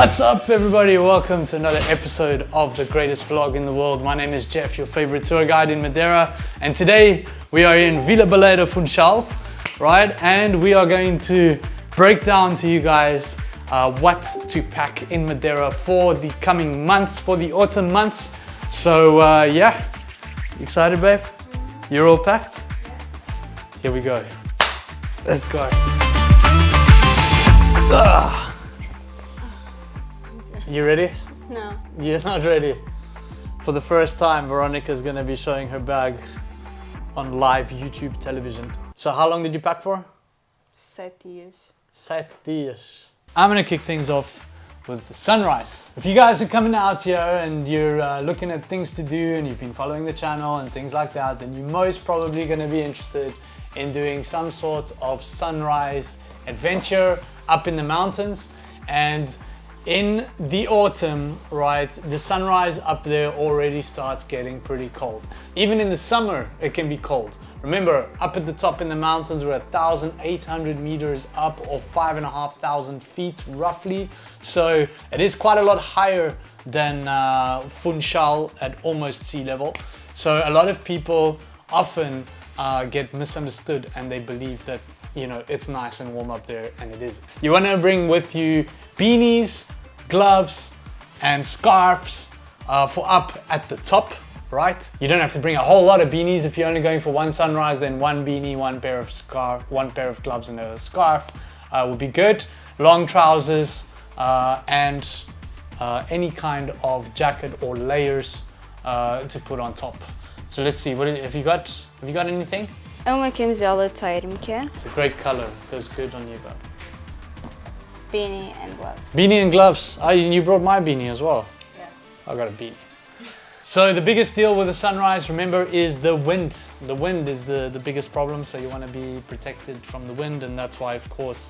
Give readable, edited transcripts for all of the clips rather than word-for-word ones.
What's up everybody, welcome to another episode of the greatest vlog in the world. My name is Jeff, your favorite tour guide in Madeira, and today we are in Vila Baleira, Funchal, right? And we are going to break down to you guys what to pack in Madeira for the coming months, for the autumn months. So yeah, excited babe? You're all packed? Here we go. Let's go. You ready? No. You're not ready? For the first time, Veronica's gonna be showing her bag on live YouTube television. So how long did you pack for? 7 dias. 7 dias. I'm gonna kick things off with the sunrise. If you guys are coming out here and you're looking at things to do and you've been following the channel and things like that, then you're most probably gonna be interested in doing some sort of sunrise adventure up in the mountains. And in the autumn, right, the sunrise up there already starts getting pretty cold. Even in the summer, it can be cold. Remember, up at the top in the mountains, we're 1,800 meters up, or 5,500 feet roughly. So it is quite a lot higher than Funchal at almost sea level. So a lot of people often get misunderstood and they believe that, you know, it's nice and warm up there, and it is. You want to bring with you beanies, gloves and scarves for up at the top, right? You don't have to bring a whole lot of beanies. If you're only going for one sunrise, then one beanie, one pair of gloves and a scarf would be good. Long trousers and any kind of jacket or layers to put on top. So let's see, have you got anything? É uma camisola térmica. It's a great color, goes good on you, bro. Beanie and gloves. Beanie and gloves. Oh, you brought my beanie as well. Yeah. I got a beanie. So the biggest deal with the sunrise, remember, is the wind. The wind is the biggest problem, so you want to be protected from the wind, and that's why, of course,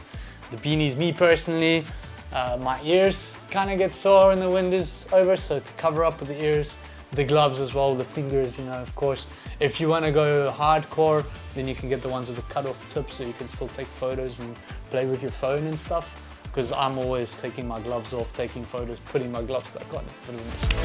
the beanies, me personally, my ears kind of get sore when the wind is over, so to cover up with the ears. The gloves as well, the fingers, you know, of course. If you want to go hardcore, then you can get the ones with the cut-off tip, so you can still take photos and play with your phone and stuff. Because I'm always taking my gloves off, taking photos, putting my gloves back on. It's a bit of an issue.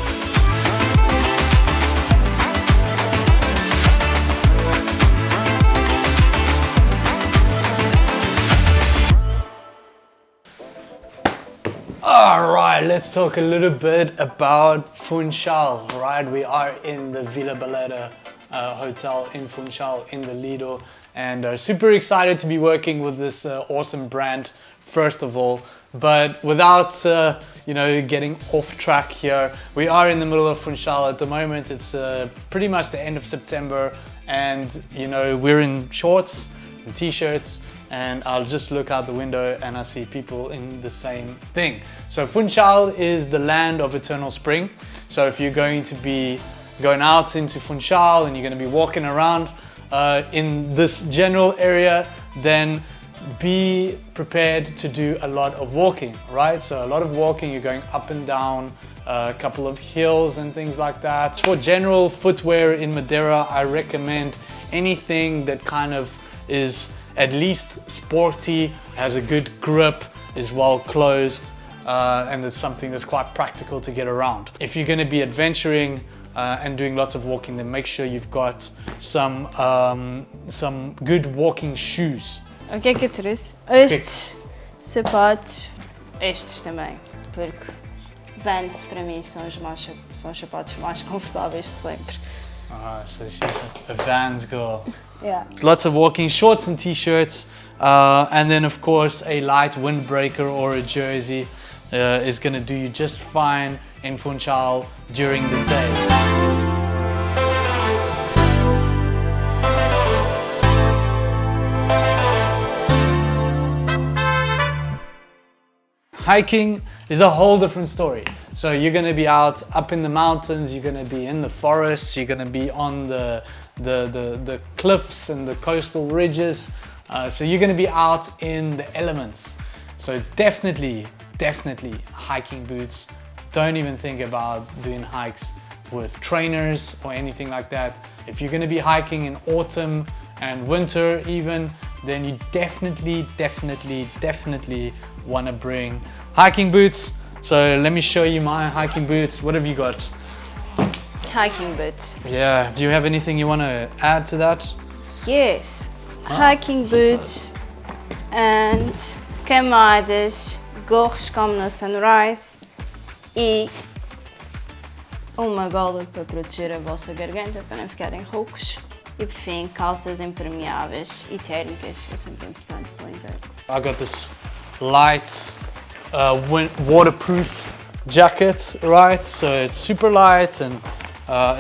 All right, let's talk a little bit about Funchal, right? We are in the Vila Baleira hotel in Funchal in the Lido, and are super excited to be working with this awesome brand, first of all. But without you know, getting off track here, we are in the middle of Funchal at the moment. It's pretty much the end of September, and you know, we're in shorts and t-shirts, and I'll just look out the window and I see people in the same thing. So Funchal is the land of eternal spring. So if you're going to be going out into Funchal and you're going to be walking around in this general area, then be prepared to do a lot of walking, right? So a lot of walking, you're going up and down a couple of hills and things like that. For general footwear in Madeira, I recommend anything that kind of is at least sporty, has a good grip, is well closed, and it's something that's quite practical to get around. If you're going to be adventuring and doing lots of walking, then make sure you've got some good walking shoes. O que é que eu trouxe? Estes sapatos, estes também, porque Vans para mim são os sapatos mais confortáveis de sempre. So she's a Vans girl. Yeah. Lots of walking, shorts and t-shirts, and then of course a light windbreaker or a jersey is going to do you just fine in Funchal during the day. Hiking is a whole different story. So you're going to be out up in the mountains, you're going to be in the forests, you're going to be on the cliffs and the coastal ridges. So you're going to be out in the elements. So definitely hiking boots. Don't even think about doing hikes with trainers or anything like that. If you're going to be hiking in autumn and winter even, then you definitely want to bring hiking boots, So let me show you my hiking boots. What have you got? Hiking boots. Yeah, do you have anything you want to add to that? Yes. Hiking boots and camadas, gorros como no sunrise e uma gola para proteger a vossa garganta para não ficarem roucos. E por fim, calças impermeáveis e térmicas, que é sempre importante para o inverno. I got this light waterproof jacket, right? So it's super light and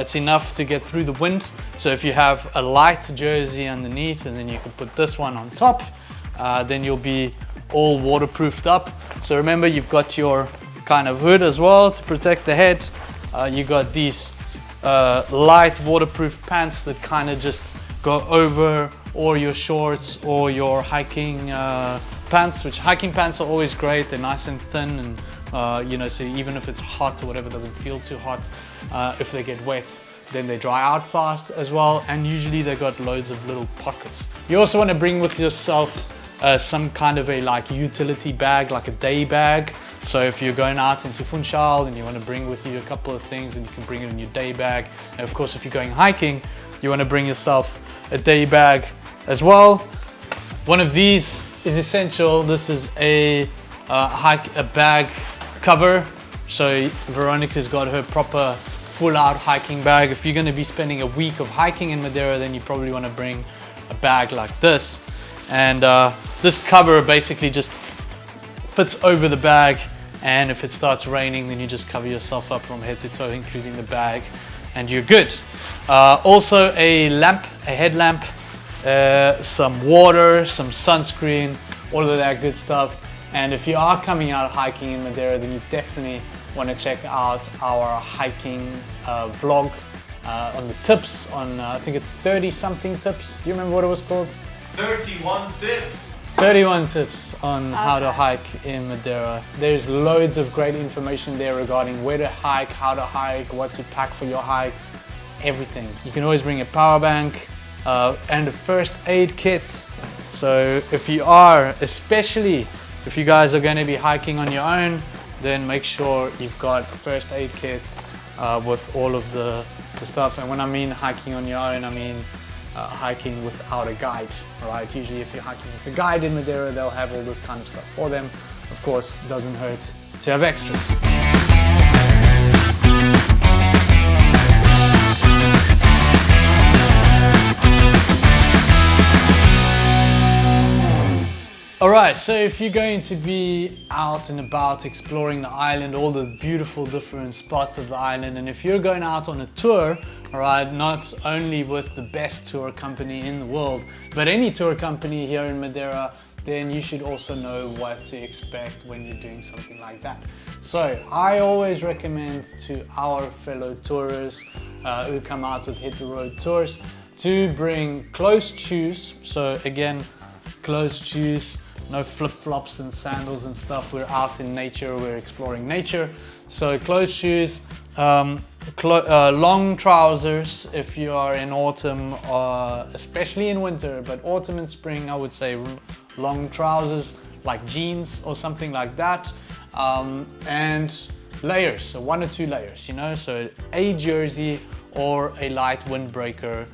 it's enough to get through the wind. So if you have a light jersey underneath and then you can put this one on top, then you'll be all waterproofed up. So remember, you've got your kind of hood as well to protect the head. You got these light waterproof pants that kind of just go over or your shorts or your hiking pants, which hiking pants are always great. They're nice and thin and you know, so even if it's hot or whatever, it doesn't feel too hot. If they get wet, then they dry out fast as well, and usually they got loads of little pockets. You also want to bring with yourself some kind of a like utility bag, like a day bag. So if you're going out into Funchal and you want to bring with you a couple of things, then you can bring it in your day bag. And of course, if you're going hiking, you want to bring yourself a day bag as well. One of these is essential. This is a bag cover. So Veronica's got her proper full out hiking bag. If you're going to be spending a week of hiking in Madeira, then you probably want to bring a bag like this. And this cover basically just fits over the bag, and if it starts raining, then you just cover yourself up from head to toe, including the bag, and you're good. Also a lamp, a headlamp, some water, some sunscreen, all of that good stuff. And if you are coming out hiking in Madeira, then you definitely want to check out our hiking vlog on the tips, on I think it's 30 something tips. Do you remember what it was called? 31 tips. 31 tips on how to hike in Madeira. There's loads of great information there regarding where to hike, how to hike, what to pack for your hikes, everything. You can always bring a power bank and a first aid kit. So if you are, especially if you guys are going to be hiking on your own, then make sure you've got a first aid kit with all of the stuff. And when I mean hiking on your own, I mean hiking without a guide, right? Usually if you're hiking with a guide in Madeira, they'll have all this kind of stuff for them. Of course, it doesn't hurt to have extras. Alright, so if you're going to be out and about exploring the island, all the beautiful different spots of the island, and if you're going out on a tour, alright, not only with the best tour company in the world, but any tour company here in Madeira, then you should also know what to expect when you're doing something like that. So I always recommend to our fellow tourists who come out with hit the road tours to bring closed shoes. So again, closed shoes, no flip-flops and sandals and stuff. We're out in nature, we're exploring nature. So closed shoes, long trousers if you are in autumn, especially in winter, but autumn and spring, I would say long trousers like jeans or something like that. And layers, so 1 or 2 layers, you know, so a jersey or a light windbreaker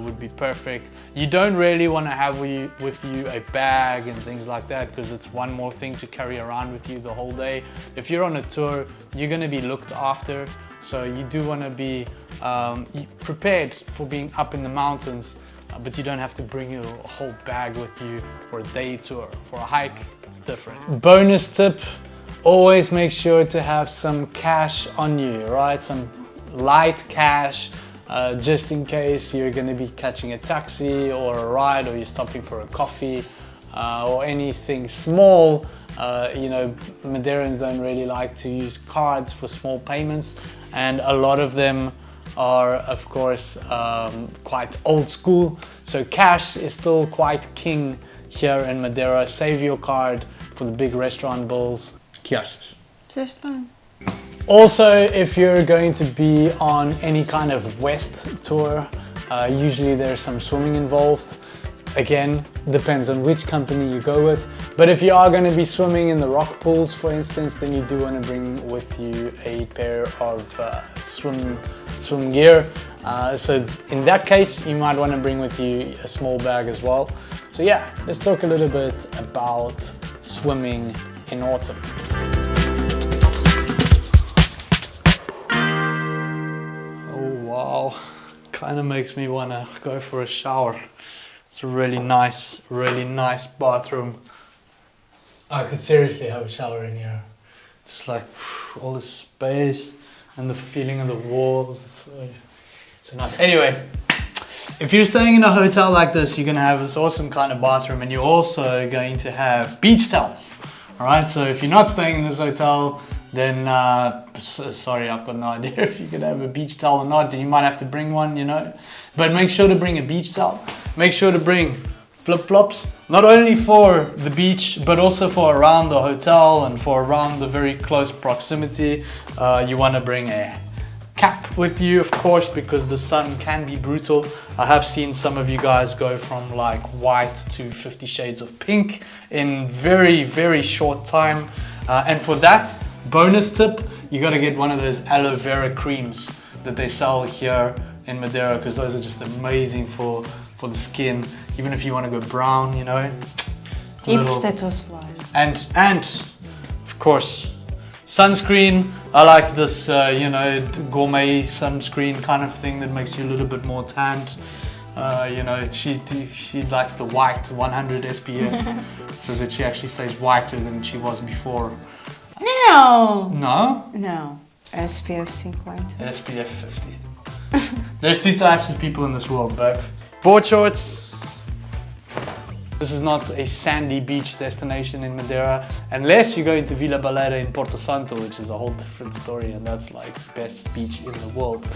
would be perfect. You don't really want to have with you a bag and things like that, because it's one more thing to carry around with you the whole day. If you're on a tour, you're going to be looked after, so you do want to be prepared for being up in the mountains, but you don't have to bring your whole bag with you for a day tour. For a hike, it's different. Bonus tip, always make sure to have some cash on you, right? Some light cash, just in case you're going to be catching a taxi or a ride, or you're stopping for a coffee or anything small. You know, Madeirans don't really like to use cards for small payments, and a lot of them are, of course, quite old school. So cash is still quite king here in Madeira. Save your card for the big restaurant bills. Cash. Also, if you're going to be on any kind of west tour, usually there's some swimming involved. Again, Depends on which company you go with. But if you are going to be swimming in the rock pools, for instance, then you do want to bring with you a pair of swim gear. So in that case, you might want to bring with you a small bag as well. So yeah, let's talk a little bit about swimming in autumn. Oh wow, kind of makes me want to go for a shower. It's a really nice bathroom. I could seriously have a shower in here. Just like all the space and the feeling of the walls. It's so nice. Anyway, if you're staying in a hotel like this, you're gonna have this awesome kind of bathroom, and you're also going to have beach towels. All right, so if you're not staying in this hotel, then sorry, I've got no idea if you could have a beach towel or not. You might have to bring one, you know. But make sure to bring a beach towel. Make sure to bring flip-flops, not only for the beach, but also for around the hotel and for around the very close proximity. You want to bring a cap with you, of course, because the sun can be brutal. I have seen some of you guys go from like white to 50 shades of pink in very short time. And for that, bonus tip, you got to get one of those aloe vera creams that they sell here in Madeira, because those are just amazing for the skin, even if you want to go brown, you know. And of course, sunscreen. I like this, you know, gourmet sunscreen kind of thing that makes you a little bit more tanned. You know, she likes the white 100 SPF, so that she actually stays whiter than she was before. No. No? No. SPF 50. SPF 50. There's two types of people in this world, babe. Board shorts. This is not a sandy beach destination in Madeira, unless you go into Vila Baleira in Porto Santo, which is a whole different story, and that's like best beach in the world.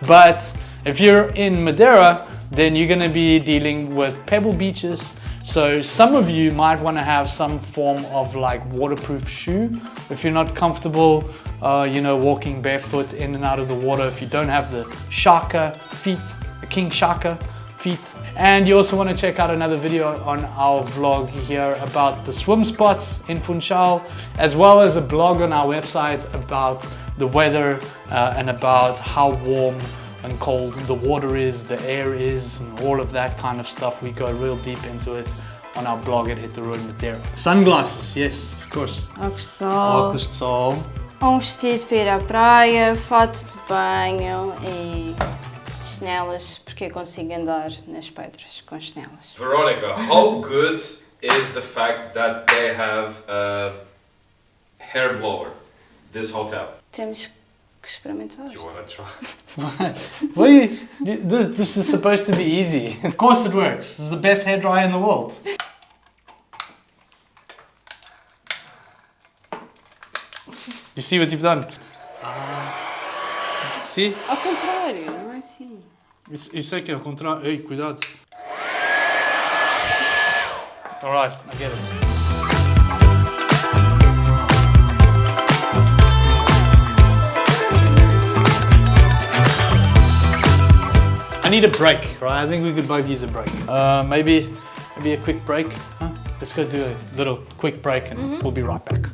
But if you're in Madeira, then you're gonna be dealing with pebble beaches. So some of you might want to have some form of like waterproof shoe if you're not comfortable, you know, walking barefoot in and out of the water. If you don't have the Shaka feet, the King Shaka feet. And you also want to check out another video on our vlog here about the swim spots in Funchal, as well as a blog on our website about the weather and about how warm and cold the water is, the air is, and all of that kind of stuff. We go real deep into it on our blog at Hit the Road Madeira. Sunglasses, yes, of course. Óculos de sol. Óculos de sol. Vestido para ir à praia, fato de banho e chinelas, porque eu consigo andar nas pedras com chinelas. Veronica, how good is the fact that they have a hair blower, this hotel? Temos que experimentar. Do you want to try? What are you, this is supposed to be easy. Of course it works. This is the best hairdryer in the world. You see what you've done? See? Ao contrário, não é assim. Isso é que é ao contrário. Ei, cuidado. Alright, I get it. I need a break, right? I think we could both use a break. Maybe a quick break. Huh? Let's go do a little quick break and we'll be right back.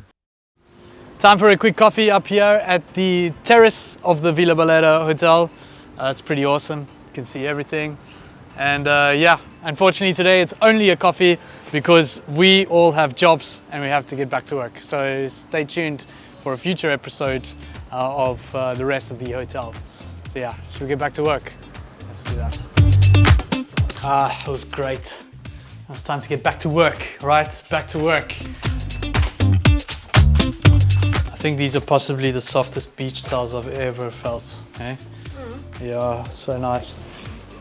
Time for a quick coffee up here at the terrace of the Vila Baleira Hotel. It's pretty awesome. You can see everything. And yeah, unfortunately today it's only a coffee because we all have jobs and we have to get back to work. So stay tuned for a future episode of the rest of the hotel. So yeah, should we get back to work? Let's do that. It was great. It's time to get back to work, right? Back to work. I think these are possibly the softest beach towels I've ever felt. Eh? Yeah, so nice.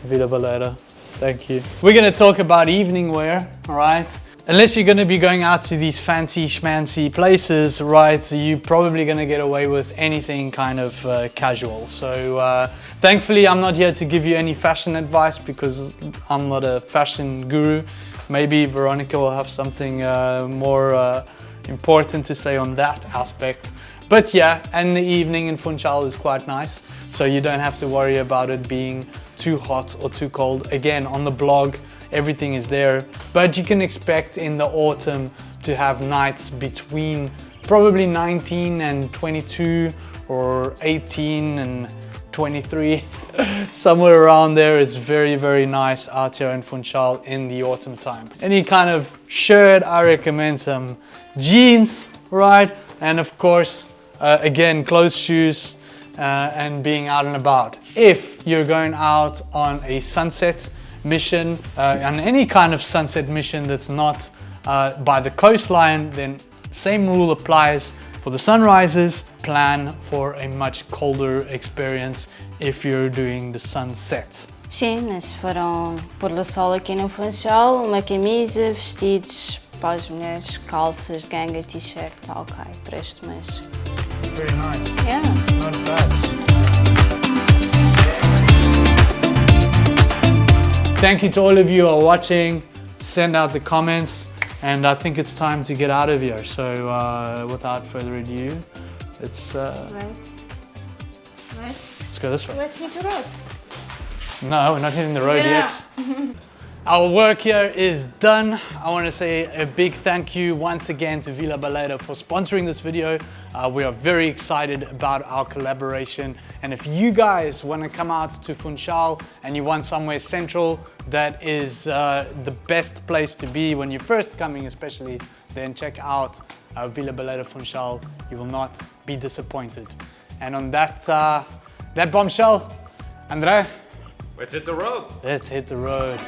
Vila Baleira, thank you. We're going to talk about evening wear, right? Unless you're going to be going out to these fancy schmancy places, right, so you're probably going to get away with anything kind of casual. So thankfully I'm not here to give you any fashion advice because I'm not a fashion guru. Maybe Veronica will have something more important to say on that aspect. But yeah, and the evening in Funchal is quite nice. So you don't have to worry about it being too hot or too cold. Again, on the blog, everything is there. But you can expect in the autumn to have nights between probably 19 and 22 or 18 and 23. Somewhere around there. It's very, very nice out here in Funchal in the autumn time. Any kind of shirt, I recommend some jeans, right? And of course, again, closed shoes and being out and about. If you're going out on a sunset mission, on any kind of sunset mission that's not by the coastline, then same rule applies for the sunrises. Plan for a much colder experience if you're doing the sunset. Sim, mas foram pôr o sol aqui no Funchal, uma camisa, vestidos para as mulheres, calças de ganga, t-shirt, ok, para este mês. Very nice. Yeah. Not bad. Thank you to all of you who are watching. Send out the comments, and I think it's time to get out of here. So without further ado, let's go this way. Let's hit the road. No, we're not hitting the road yet. Our work here is done. I want to say a big thank you once again to Vila Baleira for sponsoring this video. We are very excited about our collaboration. And if you guys want to come out to Funchal and you want somewhere central that is the best place to be when you're first coming especially, then check out Vila Baleira Funchal. You will not be disappointed. And on that bombshell, André, Let's hit the road. let's hit the road.